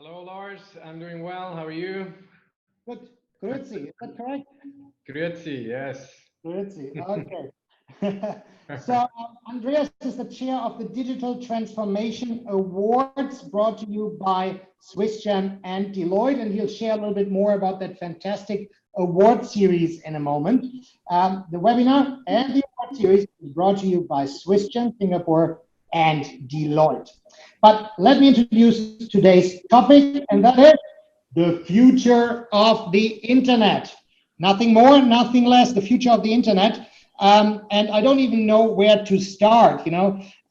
Hello, Lars. I'm doing well. How are you? Good. Grüezi. Is that correct? Grüezi, yes. Grüezi. Okay. So, Andreas is the chair of the Digital Transformation Awards brought to you by SwissGem and Deloitte, and he'll share a little bit more about that fantastic award series in a moment. The webinar and the award series is brought to you by SwissGem Singapore and Deloitte. But let me introduce today's topic, and that is the future of the internet. Nothing more, nothing less, the future of the internet. And I don't even know where to start,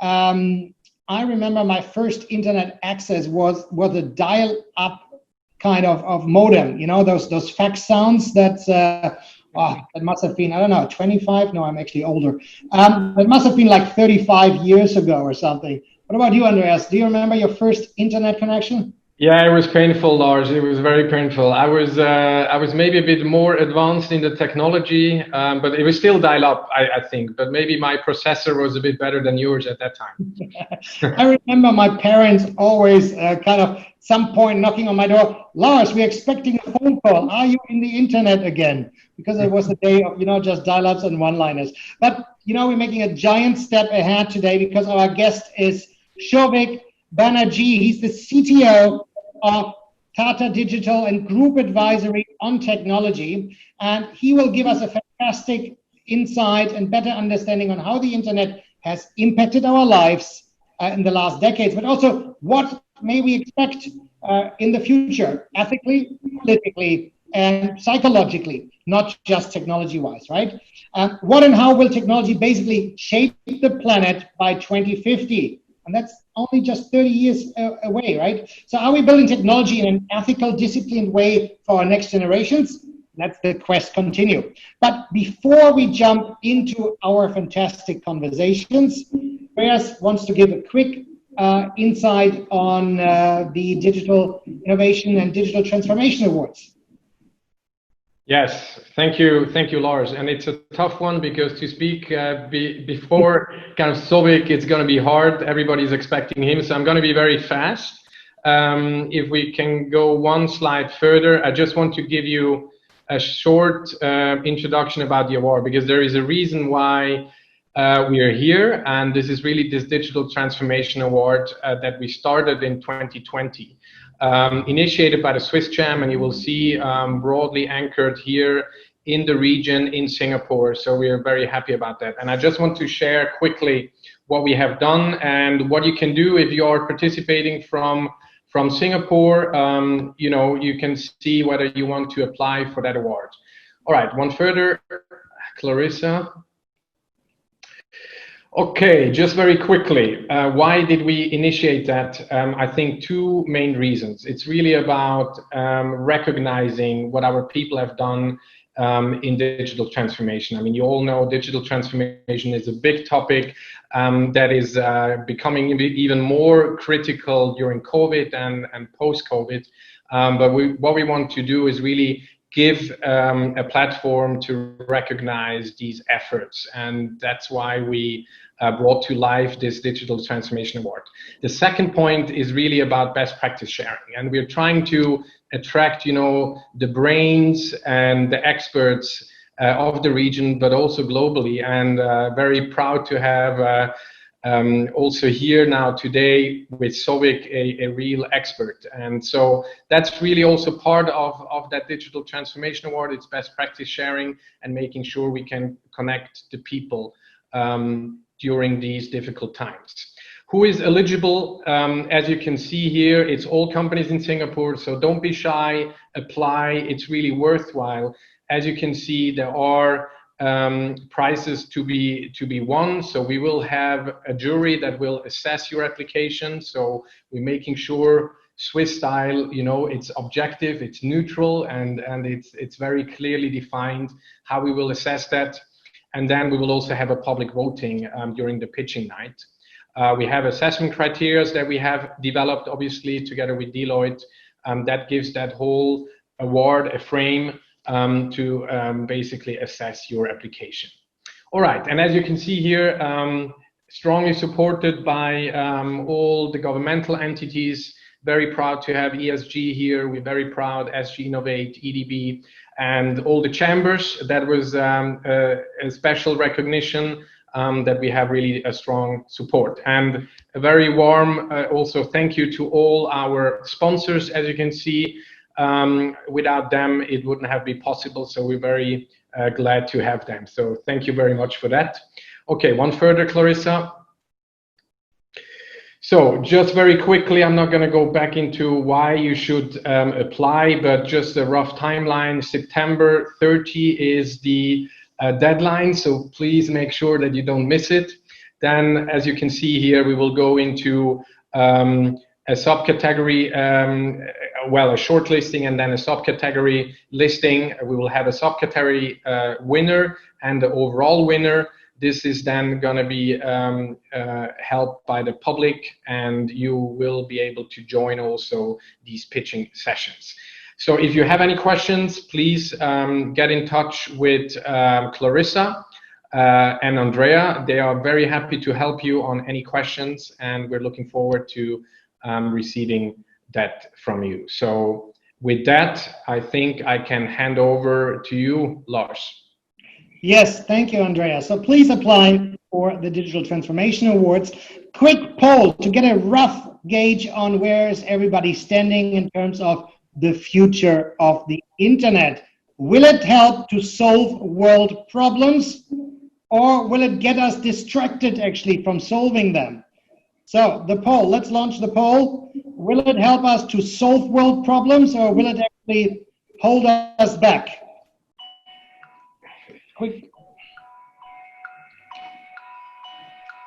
I remember my first internet access was a dial-up kind of modem, those fax sounds that must have been, I don't know, 25? No, I'm actually older. It must have been like 35 years ago or something. What about you, Andreas? Do you remember your first internet connection? Yeah, it was painful, Lars. It was very painful. I was maybe a bit more advanced in the technology, but it was still dial-up, I think. But maybe my processor was a bit better than yours at that time. I remember my parents always kind of some point knocking on my door. Lars, we're expecting a phone call. Are you in the internet again? Because it was the day of just dial-ups and one-liners. But we're making a giant step ahead today because our guest is Sauvik Banerjjee. He's the CTO of Tata Digital and Group Advisory on Technology, and he will give us a fantastic insight and better understanding on how the internet has impacted our lives in the last decades, but also what may we expect in the future, ethically, politically, and psychologically, not just technology-wise, right? What and how will technology basically shape the planet by 2050? And that's only just 30 years away, right? So are we building technology in an ethical, disciplined way for our next generations? Let the quest continue. But before we jump into our fantastic conversations, Andreas wants to give a quick insight on the Digital Innovation and Digital Transformation Awards. Yes, thank you, Lars. And it's a tough one because to speak before kind of Sauvik, it's going to be hard. Everybody's expecting him, so I'm going to be very fast. If we can go one slide further, I just want to give you a short introduction about the award because there is a reason why we are here, and this is really this Digital Transformation Award that we started in 2020. Initiated by the SwissGem, and you will see broadly anchored here in the region in Singapore. So we are very happy about that. And I just want to share quickly what we have done and what you can do if you are participating from Singapore. You can see whether you want to apply for that award. All right, one further, Clarissa. Okay, just very quickly, why did we initiate that? I think two main reasons. It's really about recognizing what our people have done in digital transformation. I mean, you all know digital transformation is a big topic that is becoming even more critical during COVID and post-COVID. But what we want to do is really give a platform to recognize these efforts. And that's why we brought to life this Digital Transformation Award. The second point is really about best practice sharing. And we're trying to attract, the brains and the experts of the region, but also globally. And very proud to have also here now today with Sauvik, a real expert. And so that's really also part of that Digital Transformation Award. It's best practice sharing and making sure we can connect the people during these difficult times. Who is eligible? As you can see here, it's all companies in Singapore, so don't be shy, apply, it's really worthwhile. As you can see, there are prizes to be won, so we will have a jury that will assess your application, so we're making sure Swiss style, it's objective, it's neutral, and it's very clearly defined how we will assess that. And then we will also have a public voting during the pitching night. We have assessment criteria that we have developed, obviously, together with Deloitte. That gives that whole award a frame to basically assess your application. All right, and as you can see here, strongly supported by all the governmental entities Very proud to have ESG here. We're very proud, SG Innovate, EDB, and all the chambers. That was a special recognition that we have really a strong support. And a very warm also thank you to all our sponsors. As you can see, without them, it wouldn't have been possible. So we're very glad to have them. So thank you very much for that. Okay, one further, Clarissa. So just very quickly, I'm not going to go back into why you should apply, but just a rough timeline. September 30 is the deadline, so please make sure that you don't miss it. Then, as you can see here, we will go into a subcategory, well, a shortlisting and then a subcategory listing. We will have a subcategory winner and the overall winner. This is then going to be helped by the public, and you will be able to join also these pitching sessions. So if you have any questions, please get in touch with Clarissa and Andrea. They are very happy to help you on any questions, and we're looking forward to receiving that from you. So with that, I think I can hand over to you, Lars. Yes, thank you, Andrea. So please apply for the Digital Transformation Awards. Quick poll to get a rough gauge on where is everybody standing in terms of the future of the internet. Will it help to solve world problems, or will it get us distracted actually from solving them? So the poll, let's launch the poll. Will it help us to solve world problems, or will it actually hold us back? Quick.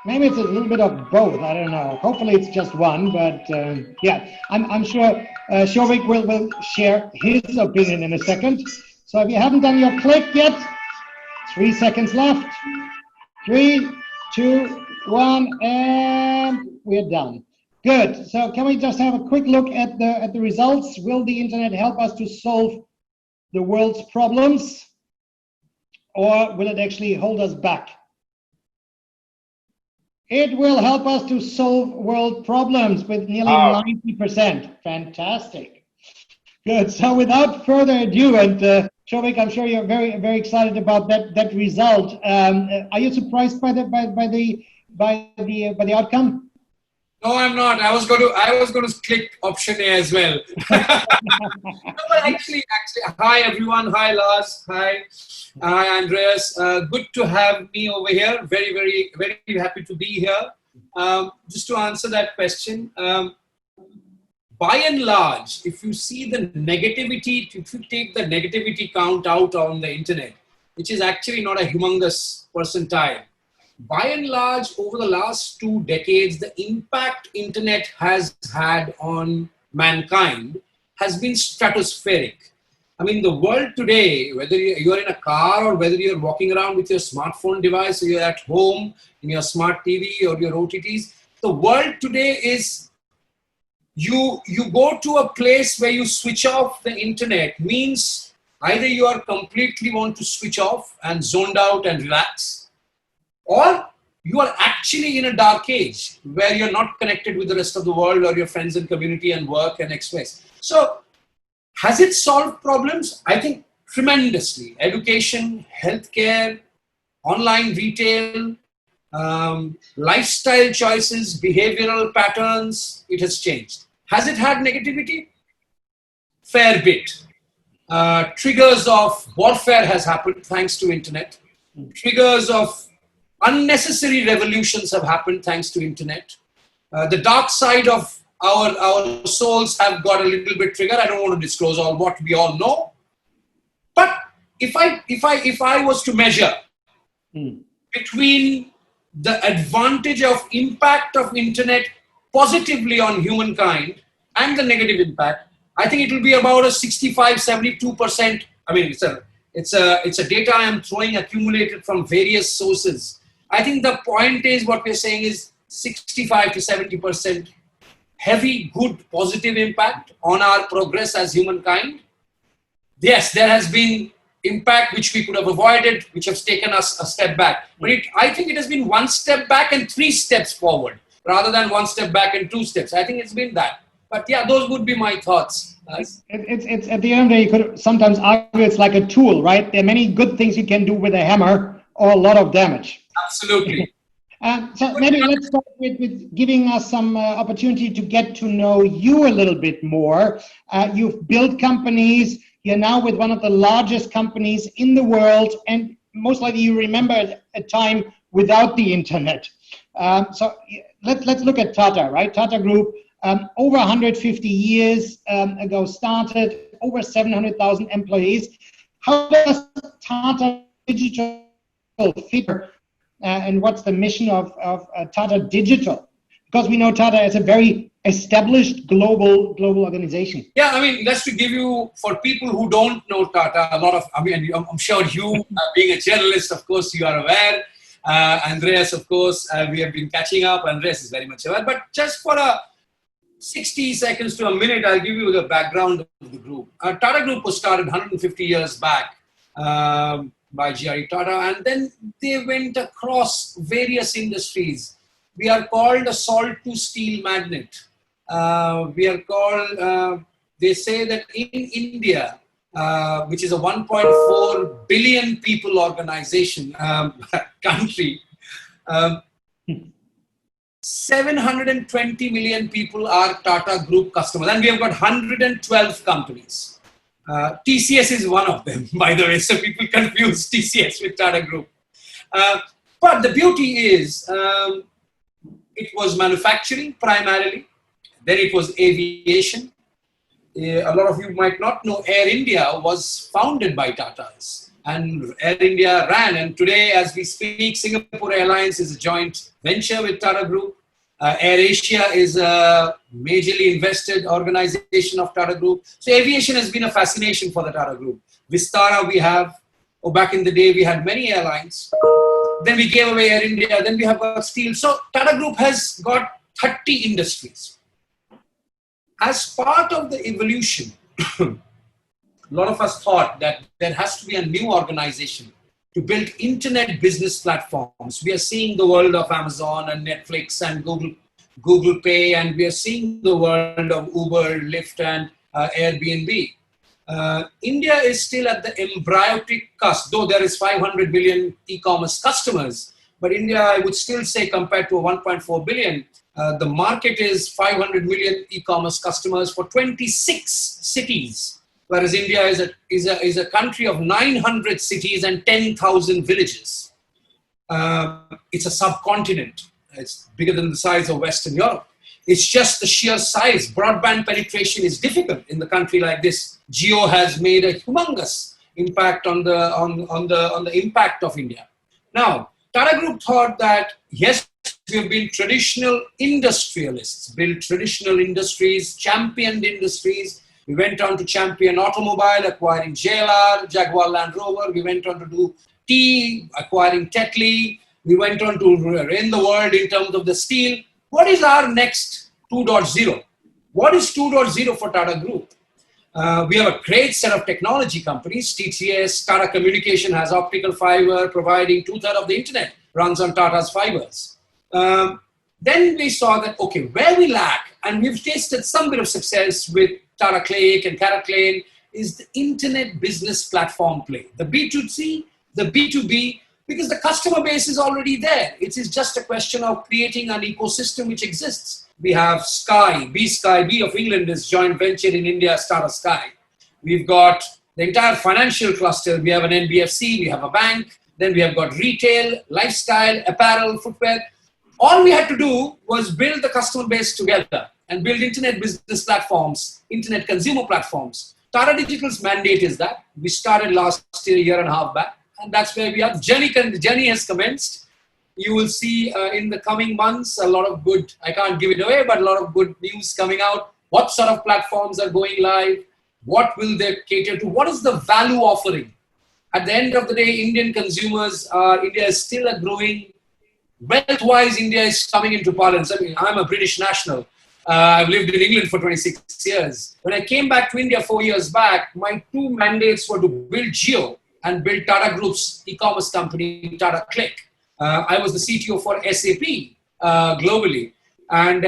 Maybe it's a little bit of both. I don't know. Hopefully it's just one, but yeah, I'm sure Sauvik will share his opinion in a second. So if you haven't done your click yet, 3 seconds left. 3, 2, 1, and we're done. Good. So can we just have a quick look at the results? Will the internet help us to solve the world's problems, or will it actually hold us back? It will help us to solve world problems with nearly 90%. Fantastic. Good. So without further ado, and Sauvik, I'm sure you're very, very excited about that result. Are you surprised by the outcome? No, I'm not. I was going to click option A as well. No, but actually, hi everyone. Hi Lars. Hi Andreas. Good to have me over here. Very, very, very happy to be here. Just to answer that question, by and large, if you see the negativity, if you take the negativity count out on the internet, which is actually not a humongous percentile, by and large, over the last 2 decades, the impact internet has had on mankind has been stratospheric. I mean, the world today, whether you're in a car or whether you're walking around with your smartphone device, or you're at home in your smart TV or your OTTs, the world today is, you go to a place where you switch off the internet means either you are completely want to switch off and zoned out and relax, or you are actually in a dark age where you're not connected with the rest of the world or your friends and community and work and express. So has it solved problems? I think tremendously. Education, healthcare, online retail, lifestyle choices, behavioral patterns, it has changed. Has it had negativity? Fair bit. Triggers of warfare has happened thanks to internet. Triggers of unnecessary revolutions have happened thanks to internet. The dark side of our souls have got a little bit triggered. I don't want to disclose all what we all know. But if I was to measure between the advantage of impact of internet positively on humankind and the negative impact, I think it will be about a 65-72%. I mean, it's a data I am throwing accumulated from various sources. I think the point is what we're saying is 65 to 70% heavy, good, positive impact on our progress as humankind. Yes, there has been impact which we could have avoided, which has taken us a step back. But I think it has been 1 step back and 3 steps forward, rather than 1 step back and 2 steps. I think it's been that. But yeah, those would be my thoughts. It's at the end of the day, you could sometimes argue it's like a tool, right? There are many good things you can do with a hammer, or a lot of damage. Absolutely. So maybe let's start with giving us some opportunity to get to know you a little bit more. You've built companies. You're now with one of the largest companies in the world, and most likely you remember a time without the internet. So let's look at Tata, right? Tata Group, over 150 years ago started, over 700,000 employees. How does Tata Digital fit, and what's the mission of Tata Digital? Because we know Tata is a very established global organization. Yeah, I mean, just to give you, for people who don't know Tata, I'm sure you, being a journalist, of course, you are aware. Andreas, of course, we have been catching up. Andreas is very much aware. But just for 60 seconds to a minute, I'll give you the background of the group. Tata Group was started 150 years back by G.R.E. Tata, and then they went across various industries. We are called a salt to steel magnet. We are called, they say that in India, which is a 1.4 billion people organization, country, 720 million people are Tata Group customers, and we have got 112 companies. TCS is one of them, by the way, so people confuse TCS with Tata Group. But the beauty is, it was manufacturing primarily, then it was aviation. A lot of you might not know Air India was founded by Tatas, and Air India ran, and today as we speak, Singapore Airlines is a joint venture with Tata Group. Air Asia is a majorly invested organization of Tata Group. So aviation has been a fascination for the Tata Group. Vistara we have, back in the day we had many airlines. Then we gave away Air India, then we have got steel. So Tata Group has got 30 industries. As part of the evolution, a lot of us thought that there has to be a new organization to build internet business platforms. We are seeing the world of Amazon and Netflix and Google Pay, and we are seeing the world of Uber, Lyft, and Airbnb. India is still at the embryonic cusp, though there is 500 million e-commerce customers. But India, I would still say, compared to 1.4 billion, the market is 500 million e-commerce customers for 26 cities. Whereas India is a country of 900 cities and 10,000 villages. It's a subcontinent. It's bigger than the size of Western Europe. It's just the sheer size. Broadband penetration is difficult in the country like this. Jio has made a humongous impact on the impact of India. Now, Tata Group thought that yes, we have been traditional industrialists, built traditional industries, championed industries. We went on to champion automobile, acquiring JLR, Jaguar Land Rover. We went on to do tea, acquiring Tetley. We went on to reign the world in terms of the steel. What is our next 2.0? What is 2.0 for Tata Group? We have a great set of technology companies. TCS, Tata Communication has optical fiber, providing 2/3 of the internet runs on Tata's fibers. Then we saw that, okay, where we lack, and we've tasted some bit of success with Tata Click and Carrot Lane, is the internet business platform play. The B2C, the B2B, because the customer base is already there. It is just a question of creating an ecosystem which exists. We have Sky, B of England is joint venture in India, Tata Sky. We've got the entire financial cluster. We have an NBFC, we have a bank, then we have got retail, lifestyle, apparel, footwear. All we had to do was build the customer base together and build internet business platforms, internet consumer platforms. Tata Digital's mandate is that. We started last year and a half back, and that's where we are. The journey has commenced. You will see in the coming months a lot of good, I can't give it away, but a lot of good news coming out. What sort of platforms are going live? What will they cater to? What is the value offering? At the end of the day, Indian consumers India is still a growing, wealth-wise, India is coming into parlance. I mean, I'm a British national. I've lived in England for 26 years. When I came back to India 4 years back, my two mandates were to build Jio and build Tata Group's e-commerce company, Tata Click. I was the CTO for SAP globally. And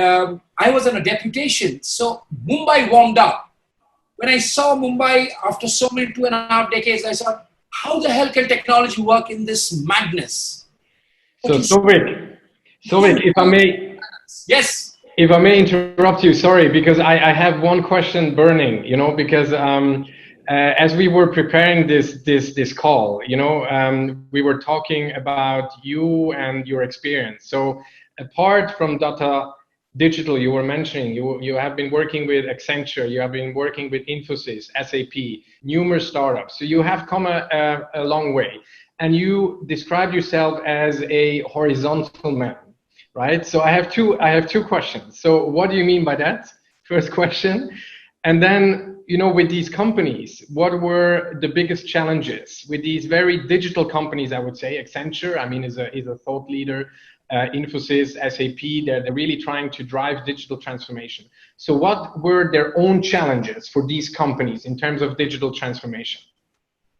I was on a deputation. So Mumbai warmed up. When I saw Mumbai after so many 2.5 decades, I thought, how the hell can technology work in this madness? So Sauvik, if I may, yes, if I may interrupt you, sorry, because I have one question burning, you know, because as we were preparing this call, you know, we were talking about you and your experience. So apart from Tata Digital, you were mentioning you have been working with Accenture, you have been working with Infosys, SAP, numerous startups. So you have come a long way, and you described yourself as a horizontal man, right? So I have two questions. So what do you mean by that? First question. And then, you know, with these companies, what were the biggest challenges with these very digital companies? I would say Accenture, I mean, is a thought leader. Infosys, SAP, they're really trying to drive digital transformation. So what were their own challenges for these companies in terms of digital transformation?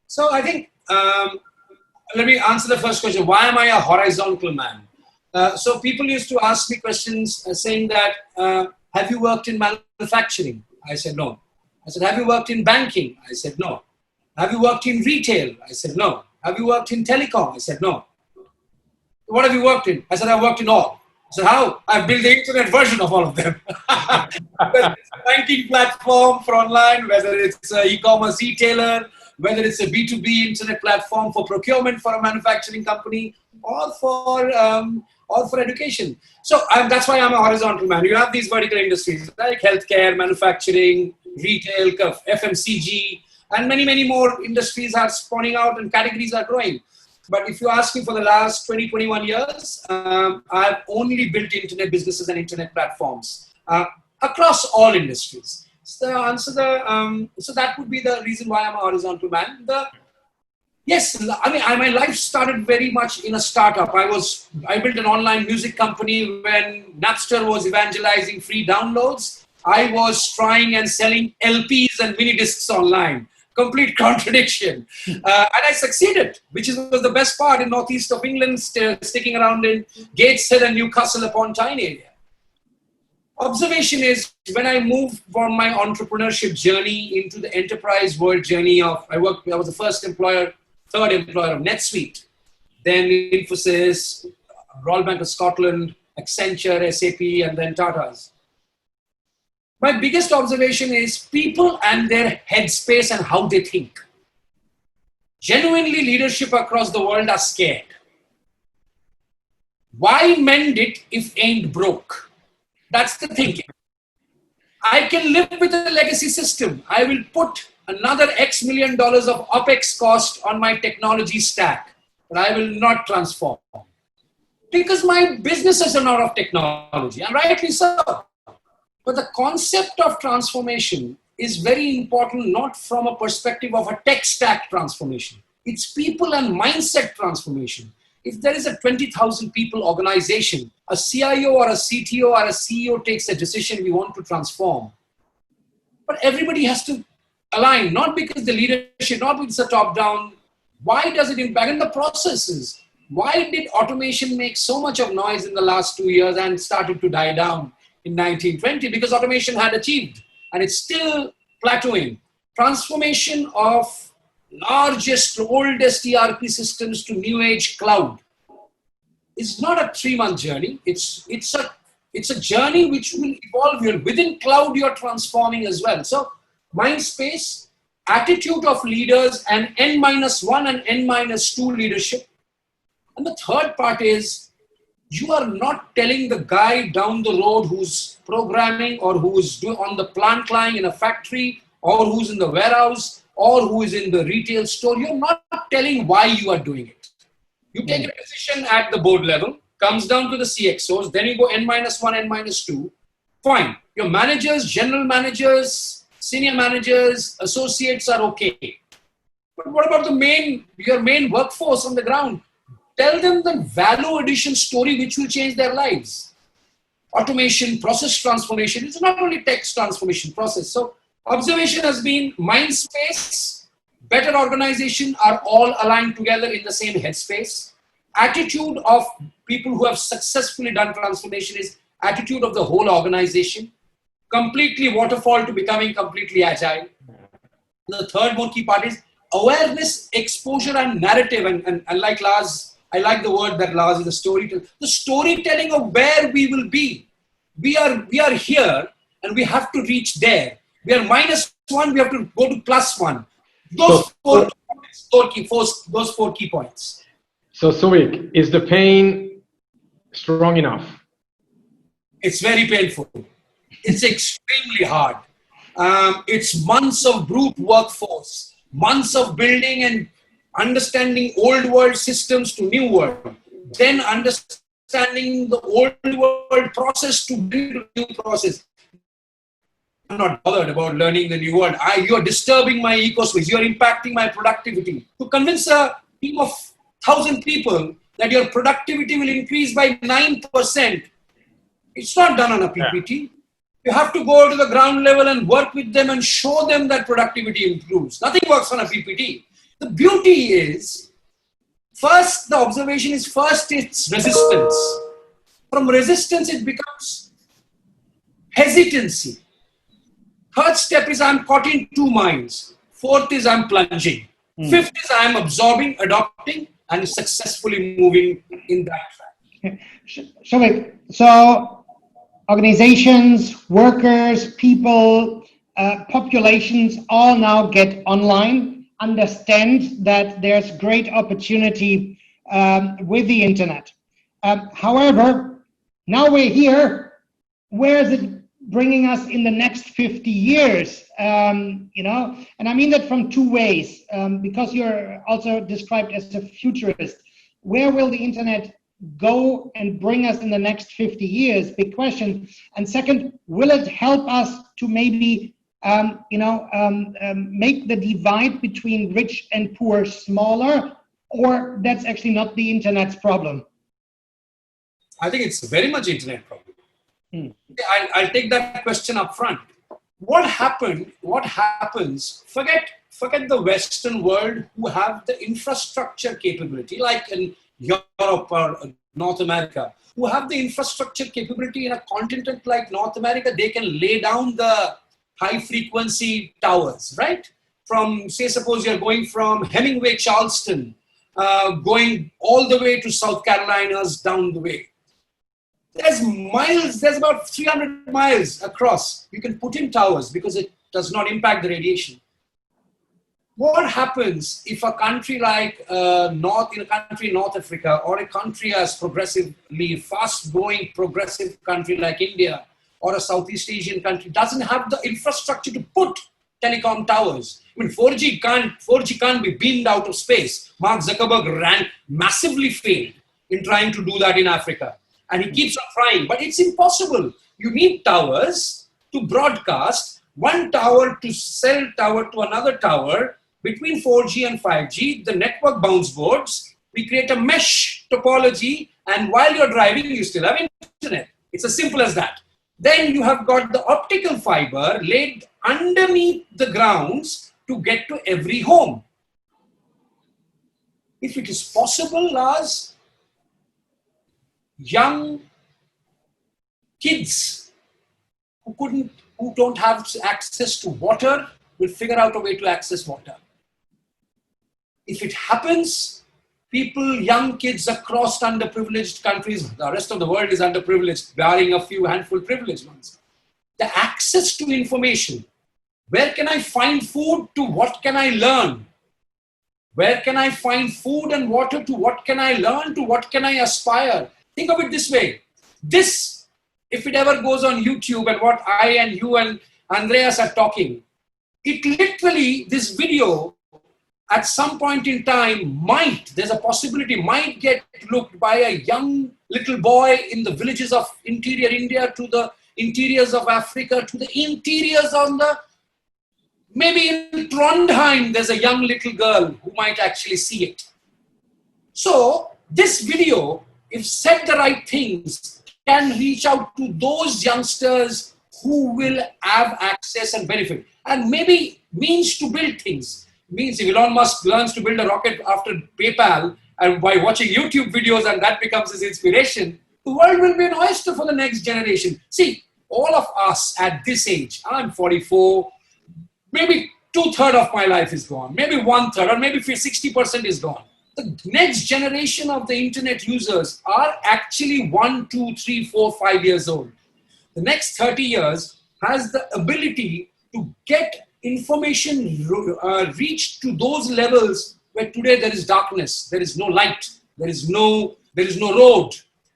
So I think, let me answer the first question. Why am I a horizontal man? So people used to ask me questions saying that, have you worked in manufacturing? I said, no. I said, have you worked in banking? I said, no. Have you worked in retail? I said, no. Have you worked in telecom? I said, no. What have you worked in? I said, I've worked in all. I said, how? I've built the internet version of all of them. Whether it's a banking platform for online, whether it's an e-commerce retailer, whether it's a B2B internet platform for procurement for a manufacturing company, or for education. So that's why I'm a horizontal man. You have these vertical industries like healthcare, manufacturing, retail, FMCG, and many, many more industries are spawning out and categories are growing. But if you ask me for the last 20, 21 years, I've only built internet businesses and internet platforms across all industries. So so that would be the reason why I'm a horizontal man. Yes, I mean, my life started very much in a startup. I built an online music company when Napster was evangelizing free downloads. I was trying and selling LPs and mini discs online. Complete contradiction. And I succeeded, which was the best part in northeast of England, sticking around in Gateshead and Newcastle upon Tyne area. Observation is, when I moved from my entrepreneurship journey into the enterprise world journey I was the third employer of NetSuite, then Infosys, Royal Bank of Scotland, Accenture, SAP, and then Tata's. My biggest observation is people and their headspace and how they think. Genuinely, leadership across the world are scared. Why mend it if ain't broke? That's the thinking. I can live with a legacy system. I will put another X million dollars of OPEX cost on my technology stack, but I will not transform. Because my businesses are not of technology, and rightly so. But the concept of transformation is very important, not from a perspective of a tech stack transformation. It's people and mindset transformation. If there is a 20,000 people organization, a CIO or a CTO or a CEO takes a decision we want to transform. But everybody has to align, not because the leadership, not because it's a top-down. Why does it impact in the processes? Why did automation make so much of noise in the last 2 years and started to die down in 1920? Because automation had achieved, and it's still plateauing. Transformation of largest, oldest ERP systems to new age cloud is not a 3-month journey. It's a journey which will evolve. Within cloud, you're transforming as well. So mind space, attitude of leaders, and N-1 and N-2 leadership. And the third part is, you are not telling the guy down the road who's programming or who's on the plant line in a factory or who's in the warehouse or who is in the retail store. You're not telling why you are doing it. You take a decision at the board level, comes down to the CXOs, then you go N-1, N-2. Fine. Your managers, general managers, senior managers, associates are okay. But what about your main workforce on the ground? Tell them the value addition story which will change their lives. Automation, process transformation. It's not only text transformation, process. So observation has been mind space, better organization are all aligned together in the same headspace. Attitude of people who have successfully done transformation is attitude of the whole organization, completely waterfall to becoming completely agile. The third more key part is awareness, exposure, and narrative. And like Lars, I like the word that Lars is a storyteller. The storytelling of where we will be. We are here and we have to reach there. We are -1, we have to go to +1. Those four key points. So Sauvik, is the pain strong enough? It's very painful. It's extremely hard. It's months of brute workforce, months of building and understanding old world systems to new world, then understanding the old world process to new process. I'm not bothered about learning the new world. You're disturbing my ecospace. You're impacting my productivity. To convince a team of 1,000 people that your productivity will increase by 9%, it's not done on a PPT. Yeah. You have to go to the ground level and work with them and show them that productivity improves. Nothing works on a PPT. The beauty is, first, the observation is first it's resistance. From resistance, it becomes hesitancy. Third step is I'm caught in two minds. Fourth is I'm plunging. Fifth is I'm absorbing, adopting, and successfully moving in that track. Sauvik, so organizations, workers, people, populations all now get online, understand that there's great opportunity with the internet. However, now we're here, where is it bringing us in the next 50 years? You know, and I mean that from two ways, because you're also described as a futurist. Where will the internet go and bring us in the next 50 years? Big question. And second, will it help us to maybe, make the divide between rich and poor smaller, or that's actually not the internet's problem? I think it's very much internet problem. I'll take that question up front. What happens, forget the Western world who have the infrastructure capability, like in Europe or North America, who have the infrastructure capability in a continent like North America. They can lay down the high frequency towers, right? From, say, suppose you're going from Hemingway, Charleston, going all the way to South Carolina's down the way. There's miles, there's about 300 miles across. You can put in towers because it does not impact the radiation. What happens if a country like North Africa, or a country as progressively fast-growing progressive country like India, or a Southeast Asian country doesn't have the infrastructure to put telecom towers? I mean, 4G can't be beamed out of space. Mark Zuckerberg massively failed in trying to do that in Africa. And he keeps on trying, but it's impossible. You need towers to broadcast, one tower to sell tower to another tower. Between 4G and 5G, the network bounce boards, we create a mesh topology, and while you're driving, you still have internet. It's as simple as that. Then you have got the optical fiber laid underneath the grounds to get to every home. If it is possible, Lars, young kids who don't have access to water will figure out a way to access water. If it happens, young kids across underprivileged countries, the rest of the world is underprivileged, barring a few handful privileged ones. The access to information, where can I find food to what can I learn? Where can I find food and water to what can I learn to what can I aspire? Think of it this way. This, if it ever goes on YouTube and what I and you and Andreas are talking, it literally, this video at some point in time there's a possibility, might get looked by a young little boy in the villages of interior India, to the interiors of Africa, to the interiors on the, maybe in Trondheim, there's a young little girl who might actually see it. So this video, if said the right things, can reach out to those youngsters who will have access and benefit. And maybe means to build things. Means if Elon Musk learns to build a rocket after PayPal and by watching YouTube videos and that becomes his inspiration, The world will be an oyster for the next generation. See, all of us at this age, I'm 44, maybe 2/3 of my life is gone, maybe 1/3, or maybe 60% is gone. The next generation of the internet users are actually 1, 2, 3, 4, 5 years old. The next 30 years has the ability to get information reached to those levels where today there is darkness, there is no light, there is no road.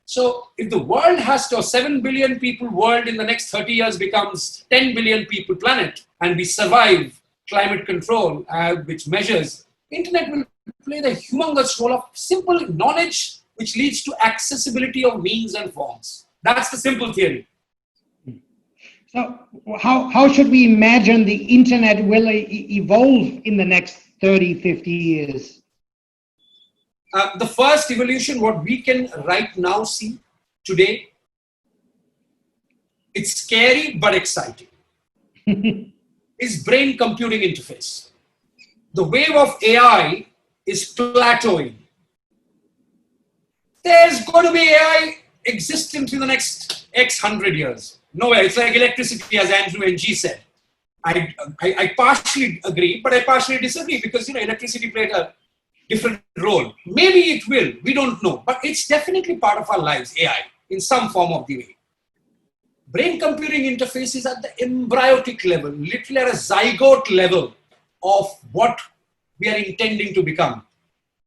So if the world has to, a 7 billion people world in the next 30 years becomes 10 billion people planet, and we survive climate control, which measures, internet will play the humongous role of simple knowledge, which leads to accessibility of means and forms. That's the simple theory. So how should we imagine the internet will evolve in the next 30, 50 years? The first evolution, what we can right now see today, it's scary but exciting, is brain computing interface. The wave of AI is plateauing. There's going to be AI existence in the next X 100 years. Nowhere. It's like electricity, as Andrew and G said. I partially agree, but I partially disagree because, electricity played a different role. Maybe it will. We don't know. But it's definitely part of our lives, AI, in some form of the way. Brain computing interface is at the embryotic level, literally at a zygote level of what we are intending to become.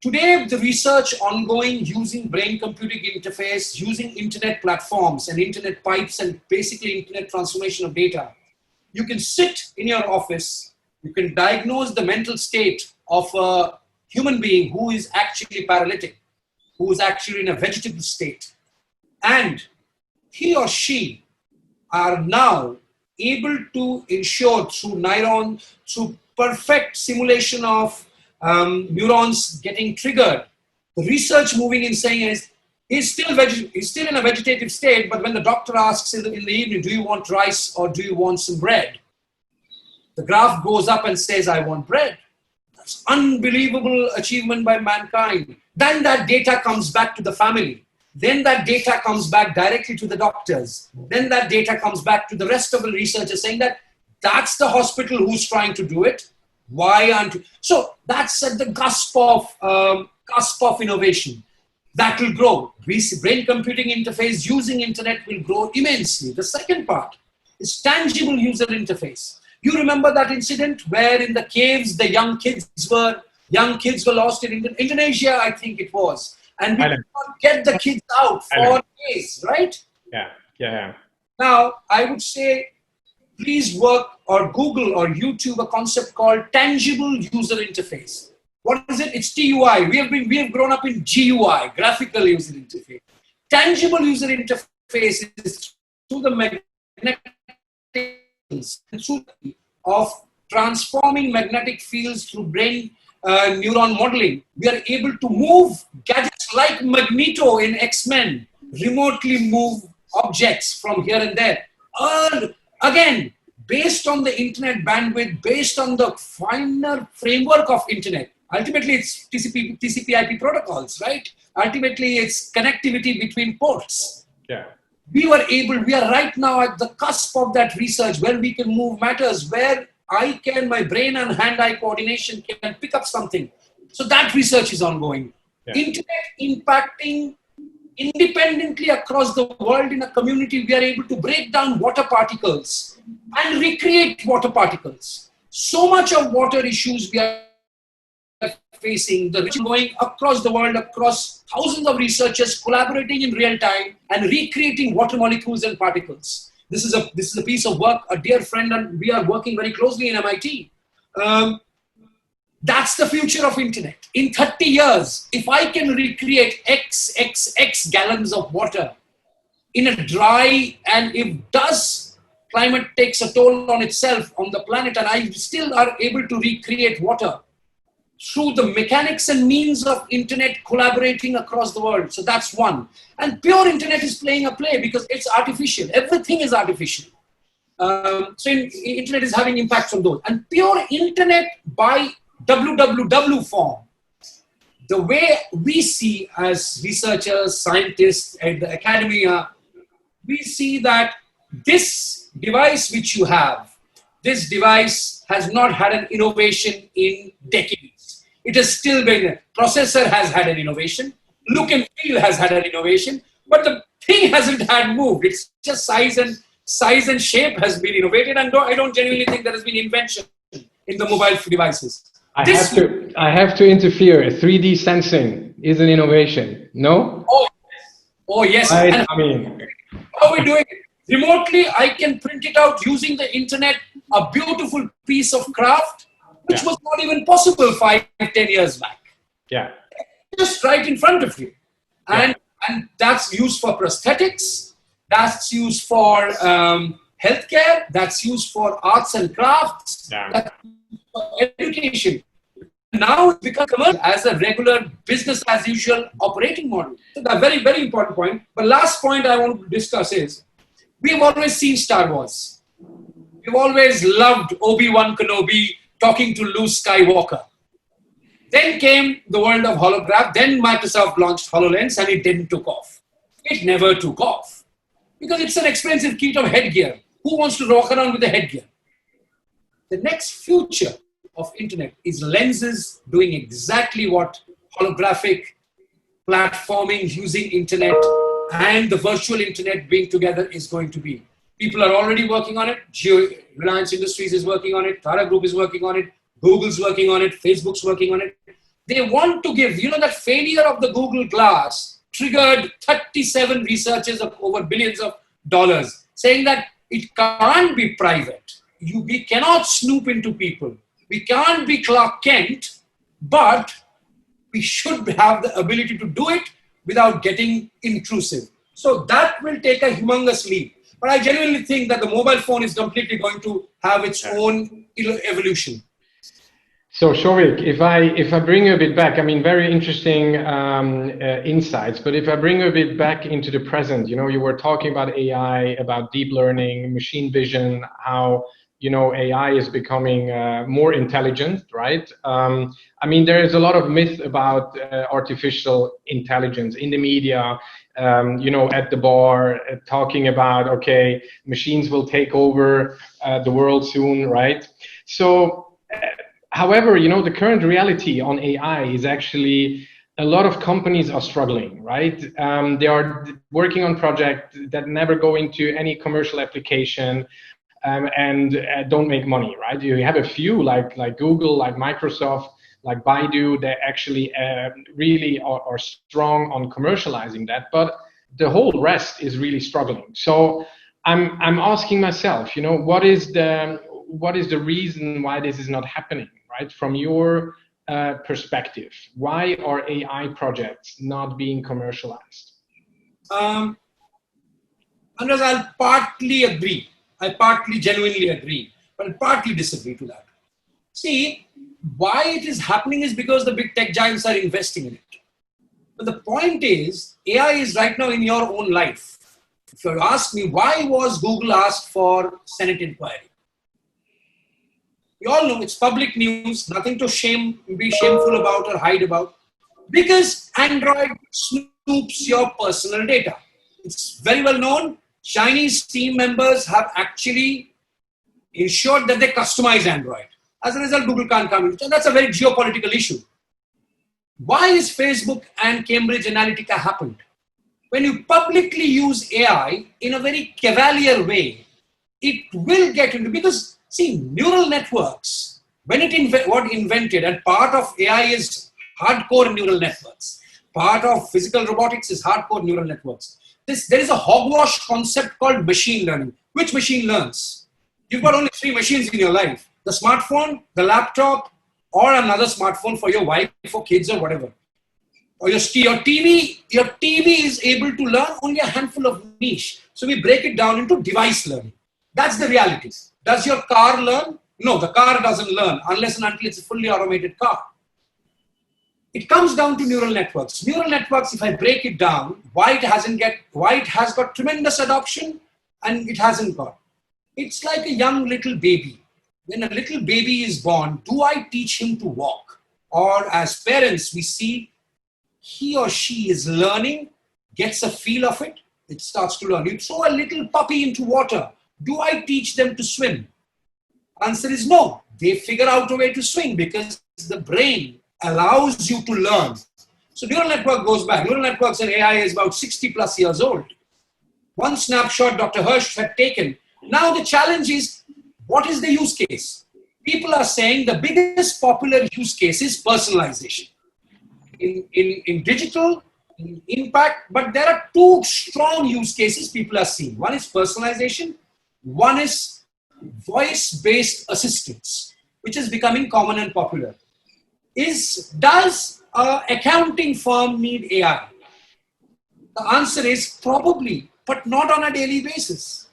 Today, the research ongoing using brain computing interface, using internet platforms and internet pipes and basically internet transformation of data. You can sit in your office, you can diagnose the mental state of a human being who is actually paralytic, who is actually in a vegetative state. And he or she are now able to ensure through perfect simulation of neurons getting triggered. The research moving in saying is, he's still in a vegetative state, but when the doctor asks in the evening, do you want rice or do you want some bread? The graph goes up and says, I want bread. That's unbelievable achievement by mankind. Then that data comes back to the family. Then that data comes back directly to the doctors. Then that data comes back to the rest of the researchers saying that that's the hospital who's trying to do it. Why aren't you? So that's at the cusp of innovation. That will grow. Brain computing interface using internet will grow immensely. The second part is tangible user interface. You remember that incident where in the caves the young kids were lost in Indonesia, I think it was. And we could not get the kids out for days, right? Yeah. Now, I would say, please work or Google or YouTube a concept called tangible user interface. What is it? It's TUI. We have grown up in GUI, graphical user interface. Tangible user interface is through the magnetic fields, of transforming magnetic fields through brain neuron modeling. We are able to move gadgets like Magneto in X-Men, remotely move objects from here and there. Again, based on the internet bandwidth, based on the finer framework of internet. Ultimately, it's TCP/IP protocols, right? Ultimately, it's connectivity between ports. Yeah. We are right now at the cusp of that research where we can move matters, where my brain and hand-eye coordination can pick up something. So that research is ongoing. Yeah. Internet impacting independently across the world in a community, we are able to break down water particles and recreate water particles. So much of water issues we are facing, the research going across the world, across thousands of researchers collaborating in real time and recreating water molecules and particles. This is a piece of work, a dear friend, and we are working very closely in MIT. That's the future of internet. In 30 years, if I can recreate X gallons of water in a dry, and if climate takes a toll on itself, on the planet, and I still are able to recreate water through the mechanics and means of internet collaborating across the world. So that's one. And pure internet is playing a play because it's artificial. Everything is artificial. So internet is having impacts on those. And pure internet by www form. the way we see as researchers, scientists at the academia, we see that this device which you have, this device has not had an innovation in decades. It has still been, processor has had an innovation, look and feel has had an innovation, but the thing hasn't had moved. It's just size and shape has been innovated, and I don't genuinely think there has been invention in the mobile devices. I have to interfere. 3D sensing is an innovation. No? Oh yes. Right? And I mean, how are we doing it? Remotely, I can print it out using the internet, a beautiful piece of craft, which was not even possible 5, 10 years back. Yeah. Just right in front of you. And that's used for prosthetics, that's used for healthcare, that's used for arts and crafts, that's used for education. Now it's become commercial as a regular business as usual operating model. So that's a very, very important point. But last point I want to discuss is, we've always seen Star Wars. We've always loved Obi-Wan Kenobi talking to Luke Skywalker. Then came the world of holograph. Then Microsoft launched HoloLens and it didn't took off. It never took off. Because it's an expensive kit of headgear. Who wants to walk around with a headgear? The next future of internet is lenses doing exactly what holographic platforming using internet and the virtual internet being together is going to be. People are already working on it. Reliance Industries is working on it. Tata Group is working on it. Google's working on it. Facebook's working on it. They want to give, that failure of the Google Glass triggered 37 researchers of over billions of dollars saying that it can't be private. We cannot snoop into people. We can't be Clark Kent, but we should have the ability to do it without getting intrusive. So that will take a humongous leap. But I genuinely think that the mobile phone is completely going to have its own evolution. So Sauvik, if I bring you a bit back, I mean, very interesting insights, but if I bring you a bit back into the present, you were talking about AI, about deep learning, machine vision, how, AI is becoming more intelligent, right? I mean, there is a lot of myth about artificial intelligence in the media, at the bar, talking about, okay, machines will take over the world soon, right? So, however, the current reality on AI is actually a lot of companies are struggling, right? They are working on projects that never go into any commercial application and don't make money, right? You have a few like Google, like Microsoft, like Baidu, they actually really are strong on commercializing that, but the whole rest is really struggling. So I'm asking myself, what is the reason why this is not happening, right? From your perspective, why are AI projects not being commercialized? Andres, I'll partly agree. I partly genuinely agree, but I partly disagree to that. See, why it is happening is because the big tech giants are investing in it. But the point is, AI is right now in your own life. If you ask me, why was Google asked for Senate inquiry? We all know it's public news, nothing to be shameful about or hide about. Because Android snoops your personal data. It's very well known. Chinese team members have actually ensured that they customize Android. As a result, Google can't come in. So that's a very geopolitical issue. Why is Facebook and Cambridge Analytica happened? When you publicly use AI in a very cavalier way, it will get into, because see, neural networks, when what invented, and part of AI is hardcore neural networks. Part of physical robotics is hardcore neural networks. There is a hogwash concept called machine learning. Which machine learns? You've got only 3 machines in your life. The smartphone, the laptop, or another smartphone for your wife, for kids or whatever. Or your TV is able to learn only a handful of niche. So we break it down into device learning. That's the reality. Does your car learn? No, the car doesn't learn unless and until it's a fully automated car. It comes down to neural networks. Neural networks, if I break it down, why it has got tremendous adoption and it hasn't got. It's like a young little baby. When a little baby is born, do I teach him to walk? Or as parents, we see he or she is learning, gets a feel of it, it starts to learn. You throw a little puppy into water. Do I teach them to swim? Answer is no. They figure out a way to swim because the brain allows you to learn. So neural network goes back. Neural networks and AI is about 60 plus years old. One snapshot Dr. Hirsch had taken. Now the challenge is, what is the use case? People are saying the biggest popular use case is personalization. In digital, in impact, but there are two strong use cases people are seeing. One is personalization. One is voice-based assistance, which is becoming common and popular. Does an accounting firm need AI? The answer is probably, but not on a daily basis.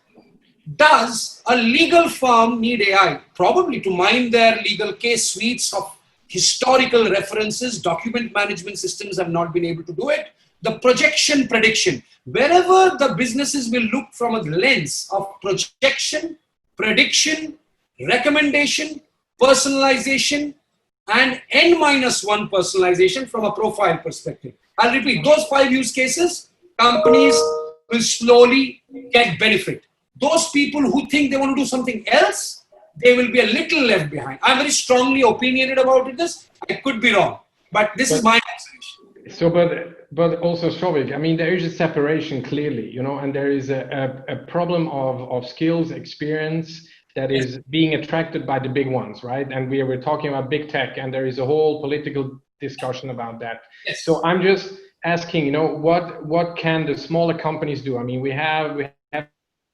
Does a legal firm need AI? Probably to mine their legal case suites of historical references. Document management systems have not been able to do it. The projection prediction, wherever the businesses will look from a lens of projection, prediction, recommendation, personalization, and N-1 personalization from a profile perspective. I'll repeat, those 5 use cases, companies will slowly get benefit. Those people who think they want to do something else, they will be a little left behind. I'm very strongly opinionated about this. I could be wrong, but this is my observation. So, but also, Sauvik, I mean, there is a separation clearly, you know, and there is a problem of skills, experience that is being attracted by the big ones, right? And we're talking about big tech, and there is a whole political discussion about that. Yes. So I'm just asking, you know, what can the smaller companies do? I mean, we have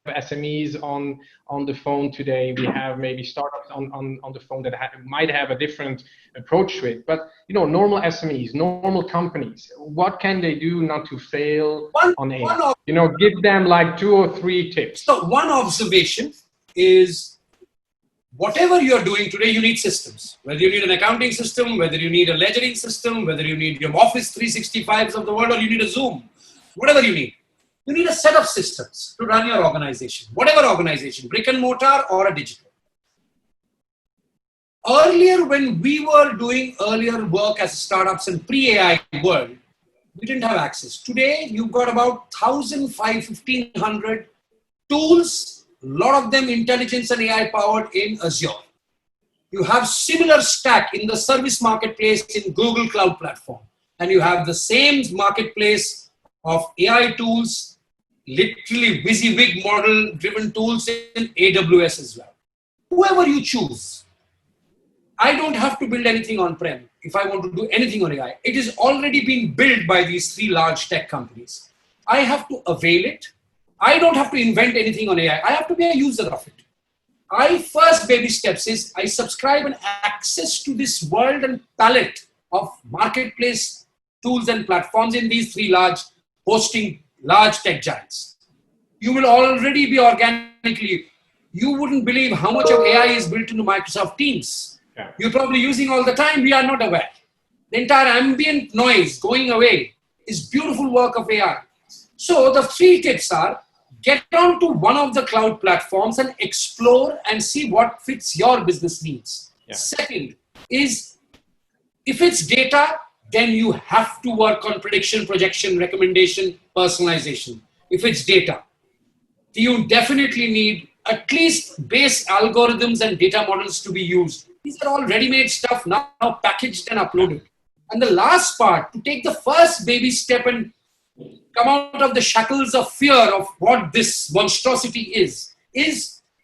SMEs on the phone today. We have maybe startups on the phone that might have a different approach to it. But you know, normal SMEs, normal companies, what can they do not to fail on AI? You know, give them like 2 or 3 tips. So one observation is, whatever you're doing today, you need systems. Whether you need an accounting system, whether you need a ledgering system, whether you need your Office 365s of the world, or you need a Zoom, whatever you need. You need a set of systems to run your organization, whatever organization, brick and mortar or a digital. Earlier, when we were doing earlier work as startups in pre-AI world, we didn't have access. Today, you've got about 1,500 tools, a lot of them intelligence and AI powered in Azure. You have similar stack in the service marketplace in Google Cloud Platform. And you have the same marketplace of AI tools, literally WYSIWYG model driven tools in AWS as well. Whoever you choose, I don't have to build anything on-prem if I want to do anything on AI. It is already being built by these 3 large tech companies. I have to avail it. I don't have to invent anything on AI. I have to be a user of it. First baby steps is I subscribe and access to this world and palette of marketplace tools and platforms in these 3 large hosting large tech giants. You will already be organically, you wouldn't believe how much of AI is built into Microsoft Teams. Yeah. You're probably using all the time, we are not aware. The entire ambient noise going away is beautiful work of AI. So the 3 tips are, get onto one of the cloud platforms and explore and see what fits your business needs. Yeah. Second is, if it's data, then you have to work on prediction, projection, recommendation, personalization. If it's data, you definitely need at least base algorithms and data models to be used. These are all ready-made stuff now packaged and uploaded. And the last part, to take the first baby step and come out of the shackles of fear of what this monstrosity is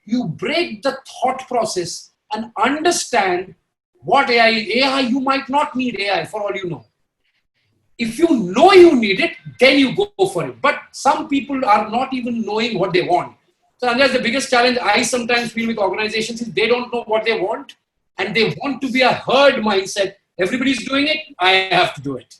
you break the thought process and understand what AI is. AI, you might not need AI for all you know. If you know you need it, then you go for it. But some people are not even knowing what they want. So that's the biggest challenge I sometimes feel with organizations is they don't know what they want and they want to be a herd mindset. Everybody's doing it, I have to do it.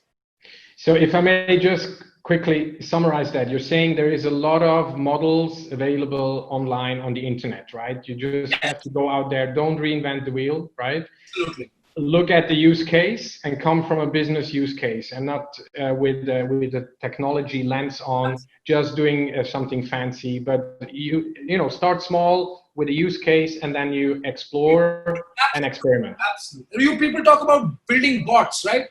So if I may just quickly summarize that, you're saying there is a lot of models available online on the internet, right? You just have to go out there, don't reinvent the wheel, right? Absolutely. Look at the use case and come from a business use case and not with the technology lens on just doing something fancy, but you know, start small with a use case and then you explore and experiment. Absolutely. You people talk about building bots, right?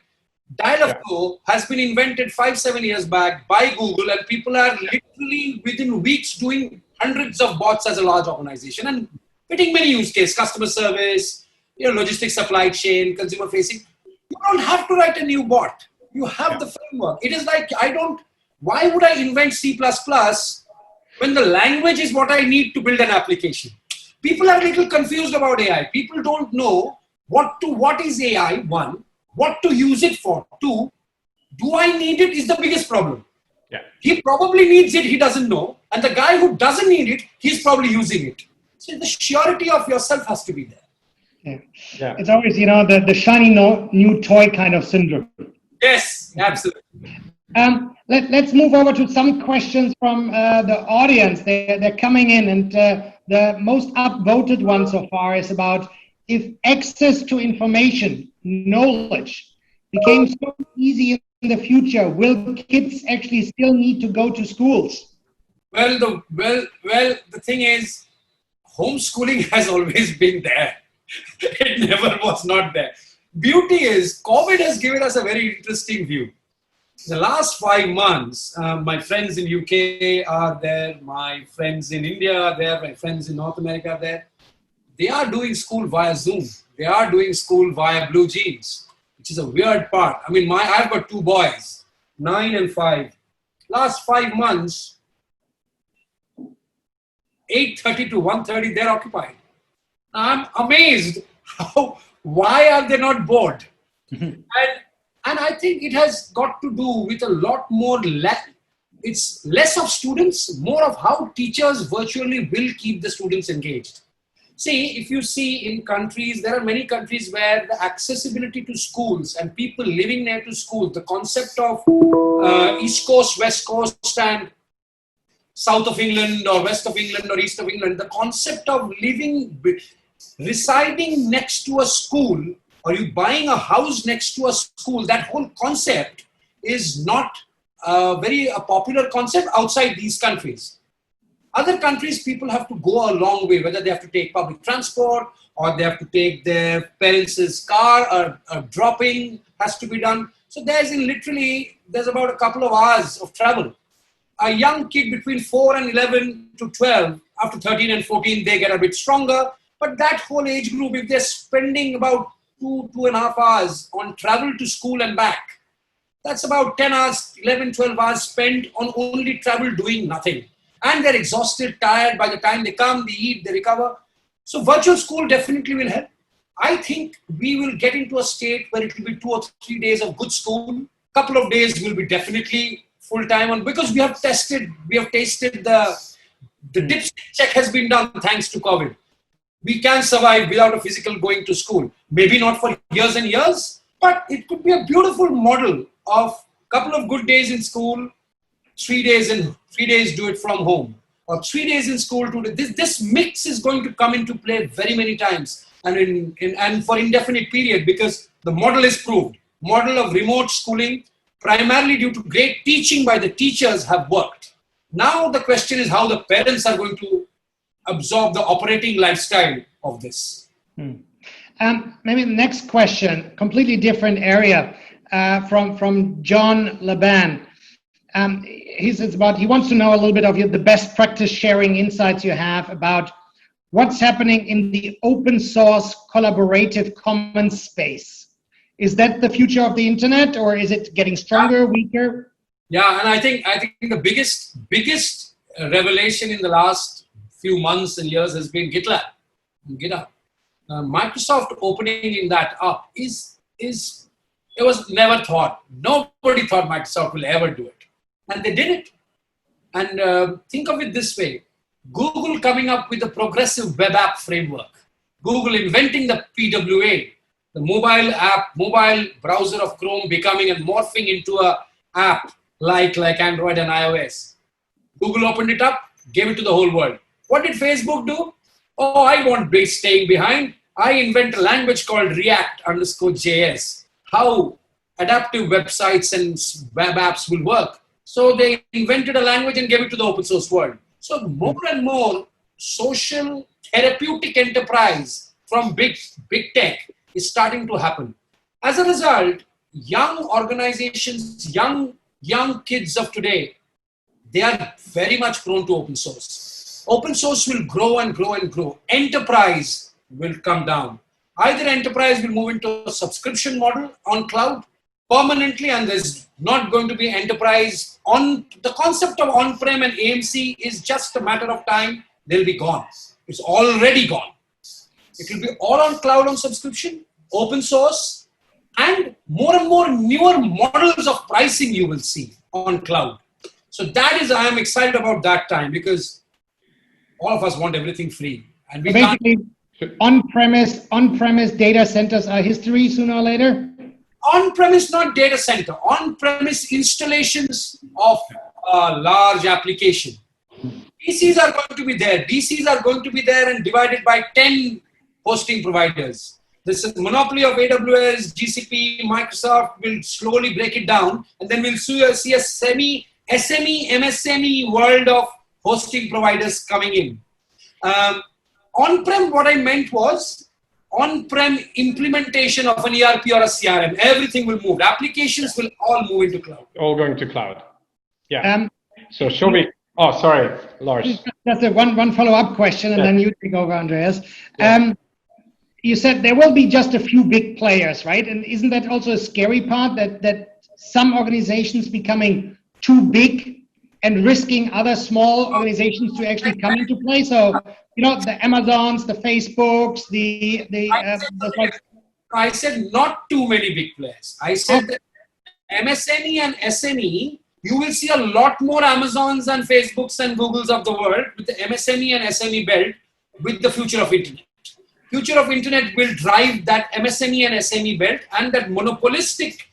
Dial-up has been invented 5-7 years back by Google, and people are literally within weeks doing hundreds of bots as a large organization and fitting many use cases: customer service, logistics, supply chain, consumer facing. You don't have to write a new bot. You have the framework. It is like, why would I invent C++ when the language is what I need to build an application? People are a little confused about AI. People don't know what is AI, one, what to use it for, two, do I need it is the biggest problem. Yeah. He probably needs it, he doesn't know. And the guy who doesn't need it, he's probably using it. So the surety of yourself has to be there. Yeah. It's always, the shiny new toy kind of syndrome. Yes, absolutely. Let's move over to some questions from the audience. They're coming in, and the most upvoted one so far is about if access to information, knowledge, became so easy in the future, will kids actually still need to go to schools? Well, the thing is, homeschooling has always been there. It never was not there. Beauty is, COVID has given us a very interesting view. The last 5 months, my friends in UK are there, my friends in India are there, my friends in North America are there. They are doing school via Zoom. They are doing school via Blue Jeans, which is a weird part. I mean, I've got 2 boys, 9 and 5. Last 5 months, 8:30 to 1:30, they're occupied. I'm amazed why are they not bored? And I think it has got to do with a lot more, it's less of students, more of how teachers virtually will keep the students engaged. See, if you see in countries, there are many countries where the accessibility to schools and people living near to schools, the concept of East Coast, West Coast, and South of England or West of England or East of England, the concept of residing next to a school, or you buying a house next to a school, that whole concept is not a popular concept outside these countries. Other countries, people have to go a long way, whether they have to take public transport or they have to take their parents' car, or dropping has to be done. So there's about a couple of hours of travel. A young kid between 4 and 11 to 12, after 13 and 14, they get a bit stronger. But that whole age group, if they're spending about 2.5 hours on travel to school and back, that's about 10 hours, 11, 12 hours spent on only travel doing nothing. And they're exhausted, tired. By the time they come, they eat, they recover. So virtual school definitely will help. I think we will get into a state where it will be 2 or 3 days of good school. Couple of days will be definitely full-time on, because we have tasted the dipstick check has been done thanks to COVID. We can survive without a physical going to school. Maybe not for years and years, but it could be a beautiful model of couple of good days in school, 3 days do it from home, or 3 days in school. This mix is going to come into play very many times, and for indefinite period, because the model is proved. Model of remote schooling, primarily due to great teaching by the teachers, have worked. Now the question is how the parents are going to absorb the operating lifestyle of this. Maybe the next question, completely different area, from John Laban. He wants to know a little bit of the best practice sharing insights you have about what's happening in the open source collaborative commons space. Is that the future of the internet, or is it getting stronger, weaker? Yeah, and I think the biggest revelation in the last few months and years has been GitLab. Microsoft opening that up it was never thought. Nobody thought Microsoft will ever do it, and they did it. And think of it this way: Google coming up with a progressive web app framework, Google inventing the PWA, the mobile browser of Chrome becoming and morphing into a app like Android and iOS. Google opened it up, gave it to the whole world. What did Facebook do? Oh, I won't be staying behind. I invent a language called React_JS. How adaptive websites and web apps will work. So they invented a language and gave it to the open source world. So more and more social therapeutic enterprise from big tech is starting to happen. As a result, young organizations, young kids of today, they are very much prone to open source. Open source will grow and grow and grow. Enterprise will come down. Either enterprise will move into a subscription model on cloud permanently, and there's not going to be enterprise on the concept of on-prem and AMC is just a matter of time. They'll be gone. It's already gone. It will be all on cloud on subscription, open source, and more newer models of pricing you will see on cloud. So that is, I am excited about that time because all of us want everything free. And we basically, on-premise data centers are history sooner or later? On-premise, not data center. On-premise installations of a large application. DCs are going to be there. DCs are going to be there and divided by 10 hosting providers. This monopoly of AWS, GCP, Microsoft will slowly break it down, and then we'll see a SME, MSME world of hosting providers coming in. On-prem, what I meant was on-prem implementation of an ERP or a CRM. Everything will move. Applications will all move into cloud. All going to cloud. Yeah. So Sauvik. Oh, sorry, Lars. Just one follow-up question, and then you take over, Andreas. Yeah. You said there will be just a few big players, right? And isn't that also a scary part that some organizations becoming too big and risking other small organizations to actually come into play? So, you know, the Amazons, the Facebooks, I said not too many big players. I said that MSME and SME, you will see a lot more Amazons and Facebooks and Googles of the world with the MSME and SME belt with the future of internet. Future of internet will drive that MSME and SME belt, and that monopolistic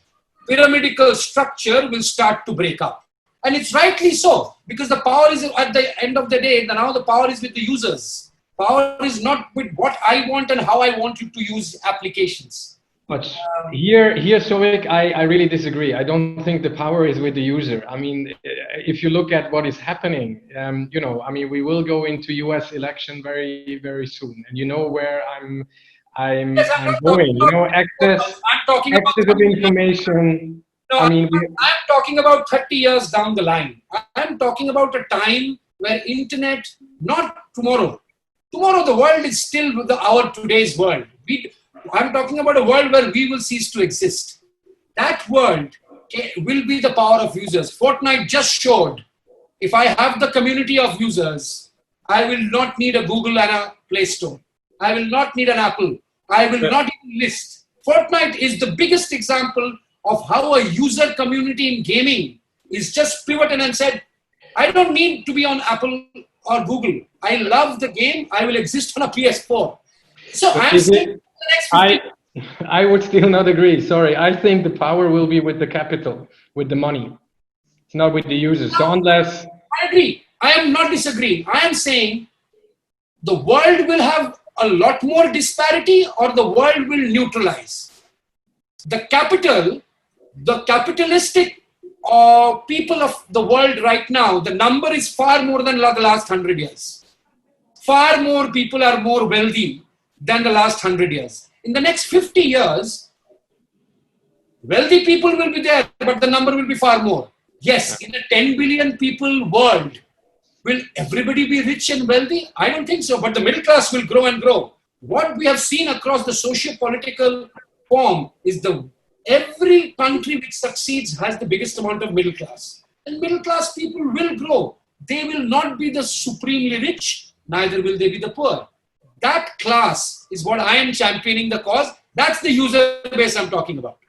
pyramidal structure will start to break up. And it's rightly so, because the power is at the end of the day, now the power is with the users. Power is not with what I want and how I want you to use applications. But here, Sauvik, I really disagree. I don't think the power is with the user. I mean, if you look at what is happening, you know, I mean, we will go into US election very, very soon, and you know where I'm going. You know, access of information. No, I mean, I'm talking about 30 years down the line. I'm talking about a time where internet, not tomorrow. Tomorrow, the world is still our today's world. I'm talking about a world where we will cease to exist. That world will be the power of users. Fortnite just showed, if I have the community of users, I will not need a Google and a Play Store. I will not need an Apple. I will not even list. Fortnite is the biggest example of how a user community in gaming is just pivoted and said, I don't need to be on Apple or Google. I love the game. I will exist on a PS4. So I'm saying, I would still not agree. Sorry, I think the power will be with the capital, with the money. It's not with the users. So unless I agree, I am not disagreeing. I am saying the world will have a lot more disparity, or the world will neutralize. The capitalistic people of the world right now, the number is far more than the last 100 years. Far more people are more wealthy than the last 100 years. In the next 50 years, wealthy people will be there, but the number will be far more. Yes, in a 10 billion people world, will everybody be rich and wealthy? I don't think so, but the middle class will grow and grow. What we have seen across the socio-political form is every country which succeeds has the biggest amount of middle class. And middle class people will grow. They will not be the supremely rich, neither will they be the poor. That class is what I am championing the cause. That's the user base I'm talking about.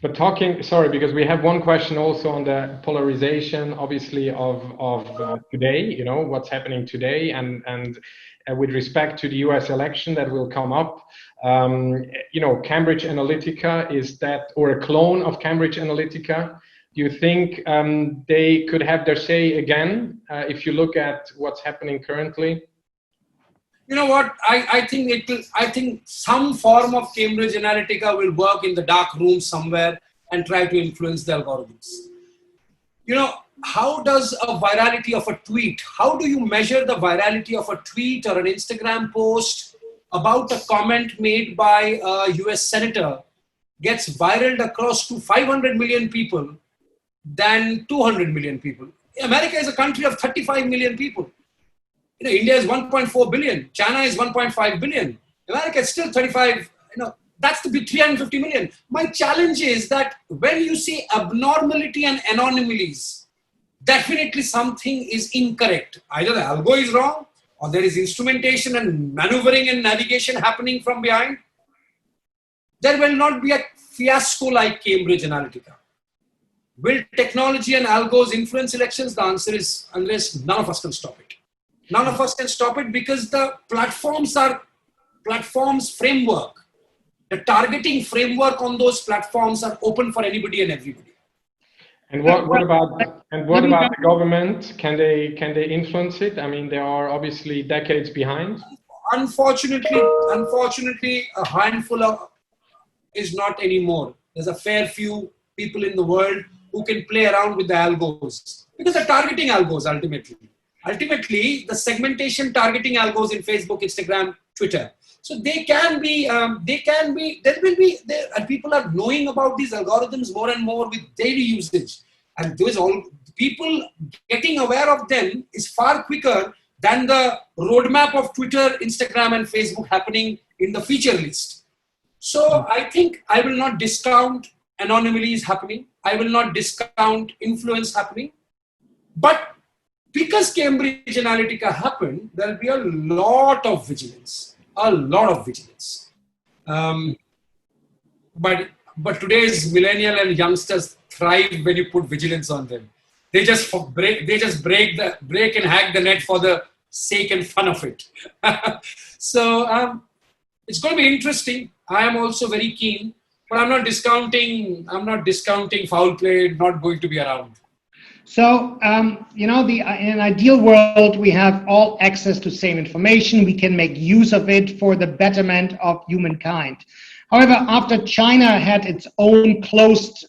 But sorry, because we have one question also on the polarization, obviously, of today, you know, what's happening today, and with respect to the US election that will come up, you know, Cambridge Analytica, is that, or a clone of Cambridge Analytica? Do you think they could have their say again if you look at what's happening currently? You know what? I think some form of Cambridge Analytica will work in the dark room somewhere and try to influence the algorithms. You know, how does a virality of a tweet, how do you measure the virality of a tweet or an Instagram post about a comment made by a US senator gets viral across to 500 million people than 200 million people. America is a country of 35 million people. India is 1.4 billion. China is 1.5 billion. America is still 35. That's to be 350 million. My challenge is that when you see abnormality and anomalies, definitely something is incorrect. Either the algo is wrong, or there is instrumentation and maneuvering and navigation happening from behind. There will not be a fiasco like Cambridge Analytica. Will technology and algos influence elections? The answer is, unless none of us can stop it. None of us can stop it because the platforms framework. The targeting framework on those platforms are open for anybody and everybody. And what about the government? Can they influence it? I mean, they are obviously decades behind. Unfortunately, a handful is not anymore. There's a fair few people in the world who can play around with the algos, because they're targeting algos ultimately. Ultimately, the segmentation targeting algos in Facebook, Instagram, Twitter. So there will be, people are knowing about these algorithms more and more with daily usage. And people getting aware of them is far quicker than the roadmap of Twitter, Instagram, and Facebook happening in the feature list. So I think I will not discount anomalies happening. I will not discount influence happening. But because Cambridge Analytica happened, there will be a lot of vigilance. But today's millennial and youngsters thrive when you put vigilance on them. They just break and hack the net for the sake and fun of it. So it's going to be interesting. I am also very keen, but I'm not discounting foul play. Not going to be around. So, in an ideal world, we have all access to same information. We can make use of it for the betterment of humankind. However, after China had its own closed,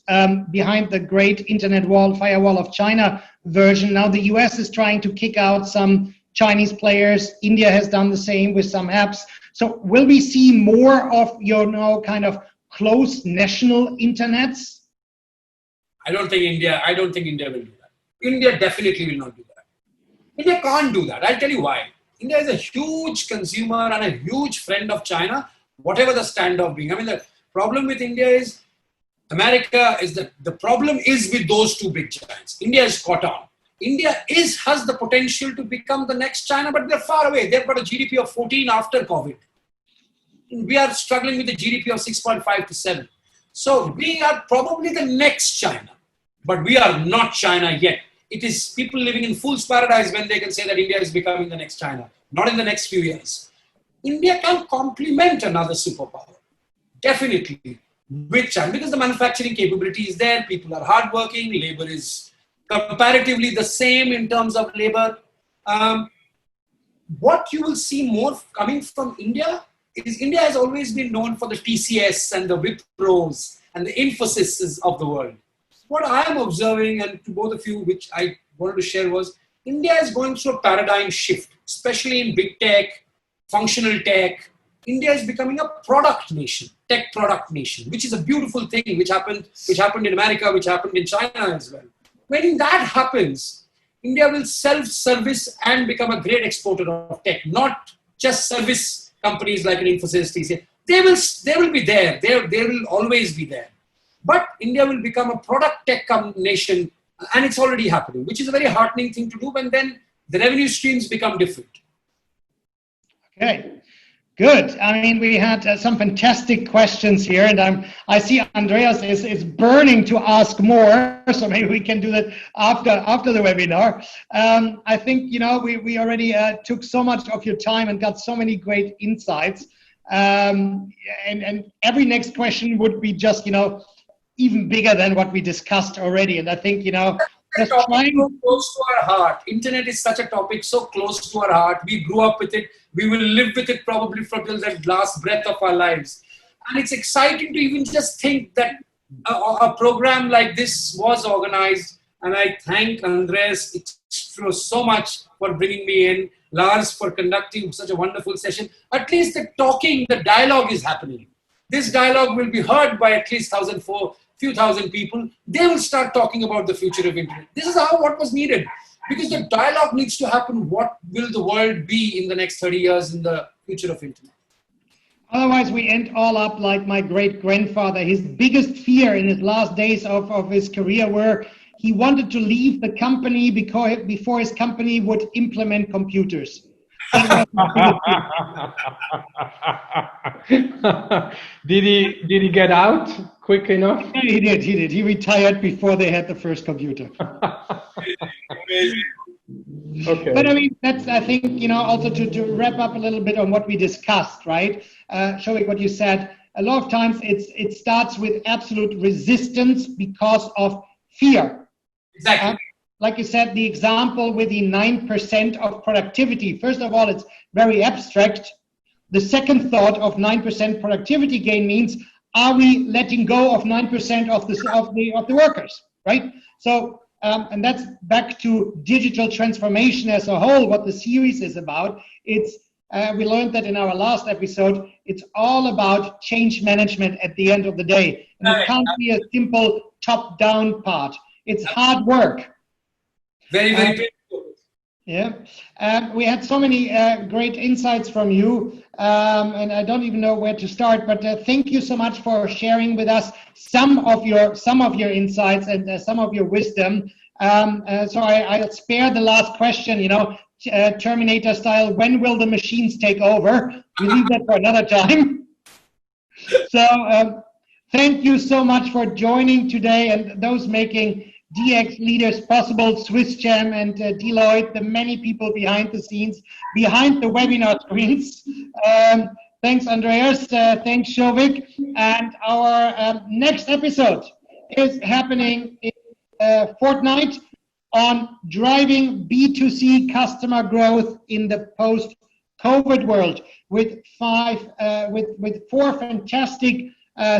behind the great internet firewall of China version, now the US is trying to kick out some Chinese players. India has done the same with some apps. So will we see more of kind of closed national internets? I don't think India will do that. India definitely will not do that. India can't do that. I'll tell you why. India is a huge consumer and a huge friend of China, whatever the standoff being. I mean, the problem with India is the problem is with those two big giants. India is caught on. India has the potential to become the next China, but they're far away. They've got a GDP of 14 after COVID. We are struggling with a GDP of 6.5 to 7. So we are probably the next China, but we are not China yet. It is people living in fool's paradise when they can say that India is becoming the next China. Not in the next few years. India can complement another superpower, definitely, with China, because the manufacturing capability is there. People are hardworking. Labor is comparatively the same in terms of labor. What you will see more coming from India is India has always been known for the TCS and the Wipros and the Infosys of the world. What I am observing, and to both of you, which I wanted to share, was India is going through a paradigm shift, especially in big tech, functional tech. India is becoming a product nation, tech product nation, which is a beautiful thing, which happened in America, which happened in China as well. When that happens, India will self-service and become a great exporter of tech, not just service companies like an Infosys, TCS. They will be there. They will always be there. But India will become a product tech nation, and it's already happening, which is a very heartening thing to do, and then the revenue streams become different. Okay, good. I mean, we had some fantastic questions here, and I see Andreas is burning to ask more, so maybe we can do that after the webinar. I think, we already took so much of your time and got so many great insights. And every next question would be just, even bigger than what we discussed already. And I think, just trying so close to our heart. Internet is such a topic so close to our heart. We grew up with it. We will live with it probably for till the last breath of our lives. And it's exciting to even just think that a program like this was organized. And I thank Andreas so much for bringing me in, Lars for conducting such a wonderful session. At least the dialogue is happening. this dialogue will be heard by at least few thousand people. They will start talking about the future of internet. This is what was needed, because the dialogue needs to happen. What will the world be in the next 30 years in the future of internet? Otherwise, we end all up like my great-grandfather. His biggest fear in his last days of his career were he wanted to leave the company before his company would implement computers. Did he get out quick enough? Yeah, he did. He retired before they had the first computer. Okay. But I mean, that's, I think, also to wrap up a little bit on what we discussed, right? Showing what you said, a lot of times it starts with absolute resistance because of fear. Exactly. Like you said, the example with the 9% of productivity. First of all, it's very abstract. The second thought of 9% productivity gain means, are we letting go of 9% of the workers, right? So, and that's back to digital transformation as a whole, what the series is about. It's we learned that in our last episode, it's all about change management at the end of the day. And it can't be a simple top-down part. It's hard work. Very, very painful. Yeah, we had so many great insights from you, and I don't even know where to start. But thank you so much for sharing with us some of your insights and some of your wisdom. So I'll spare the last question. Terminator style. When will the machines take over? We leave that for another time. So thank you so much for joining today, and those making DX Leaders possible, SwissJam and Deloitte, the many people behind the scenes, behind the webinar screens. Thanks, Andreas. Thanks, Sauvik. And our next episode is happening in a fortnight on driving B2C customer growth in the post-COVID world with four fantastic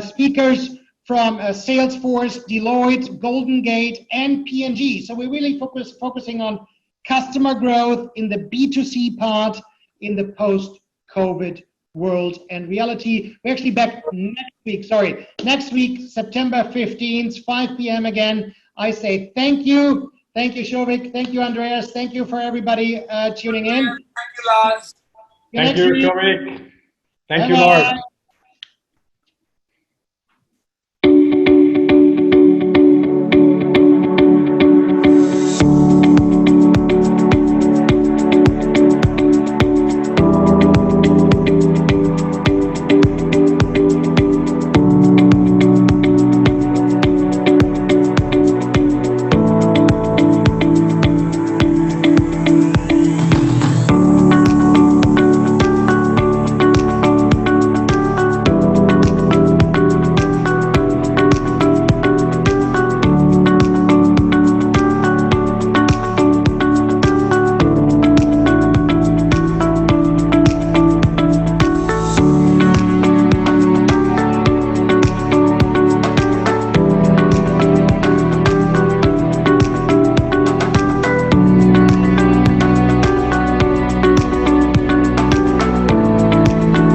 speakers from Salesforce, Deloitte, Golden Gate, and P&G. So we're really focusing on customer growth in the B2C part in the post-COVID world and reality. We're actually back next week, September 15th, 5 p.m. again. I say thank you. Thank you, Sauvik. Thank you, Andreas. Thank you for everybody tuning in. Thank you, Lars. Thank you, Sauvik. Thank you, Lars.